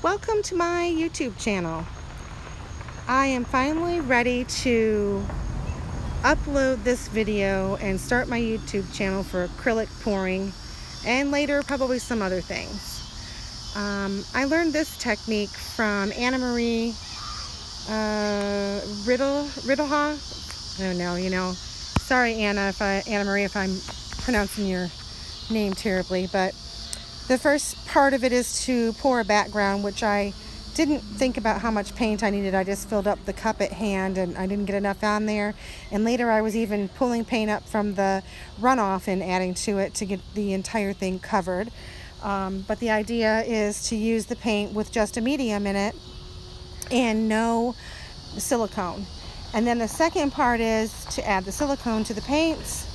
Welcome to my YouTube channel. I am finally ready to upload this video and start my YouTube channel for acrylic pouring and later probably some other things. I learned this technique from Annemarie Ridderhof. I don't know, sorry Annemarie if I'm pronouncing your name terribly, but the first part of it is to pour a background, which I didn't think about how much paint I needed. I just filled up the cup at hand and I didn't get enough on there. And later I was even pulling paint up from the runoff and adding to it to get the entire thing covered. But the idea is to use the paint with just a medium in it and no silicone. And then the second part is to add the silicone to the paints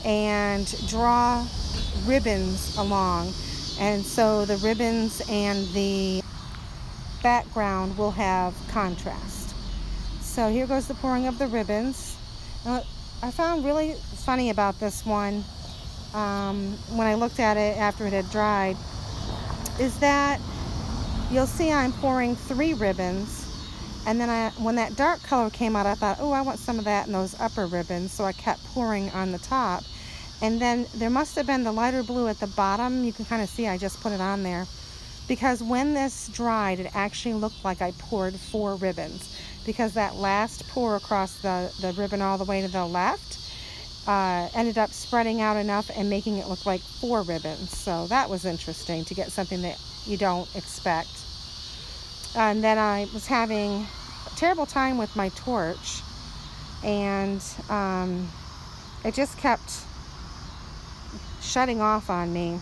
and draw ribbons along. And so the ribbons and the background will have contrast. So here goes the pouring of the ribbons. Now, I found really funny about this one when I looked at it after it had dried is that you'll see I'm pouring 3 ribbons, and then when that dark color came out I thought, oh, I want some of that in those upper ribbons, so I kept pouring on the top. And then there must have been the lighter blue at the bottom. You can kind of see I just put it on there. Because when this dried, it actually looked like I poured 4 ribbons. Because that last pour across the ribbon all the way to the left ended up spreading out enough and making it look like 4 ribbons. So that was interesting to get something that you don't expect. And then I was having a terrible time with my torch. And it just kept shutting off on me,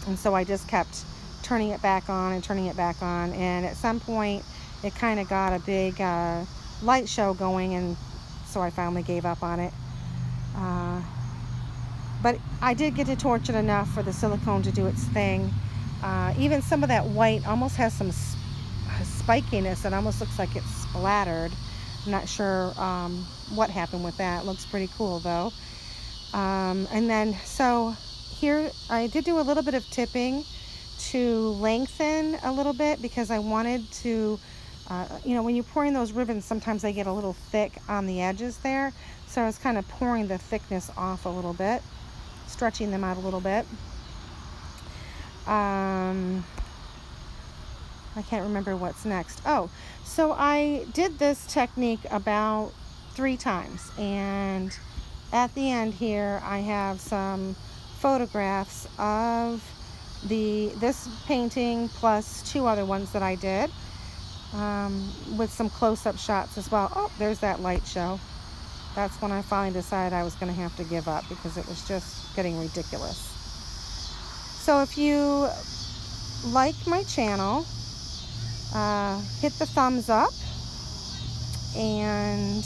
and so I just kept turning it back on and turning it back on, and at some point it kind of got a big light show going, and so I finally gave up on it. But I did get to torch it enough for the silicone to do its thing. Even some of that white almost has some spikiness. It almost looks like it's splattered. I'm not sure what happened with that. It looks pretty cool though. And then so here I did do a little bit of tipping to lengthen a little bit because I wanted to when you're pouring those ribbons, sometimes they get a little thick on the edges there, so I was kind of pouring the thickness off a little bit, stretching them out a little bit. I can't remember what's next. Oh, so I did this technique about 3 times, and at the end here I have some photographs of this painting plus 2 other ones that I did with some close-up shots as well. Oh, there's that light show. That's when I finally decided I was going to have to give up because it was just getting ridiculous. So if you like my channel, hit the thumbs up and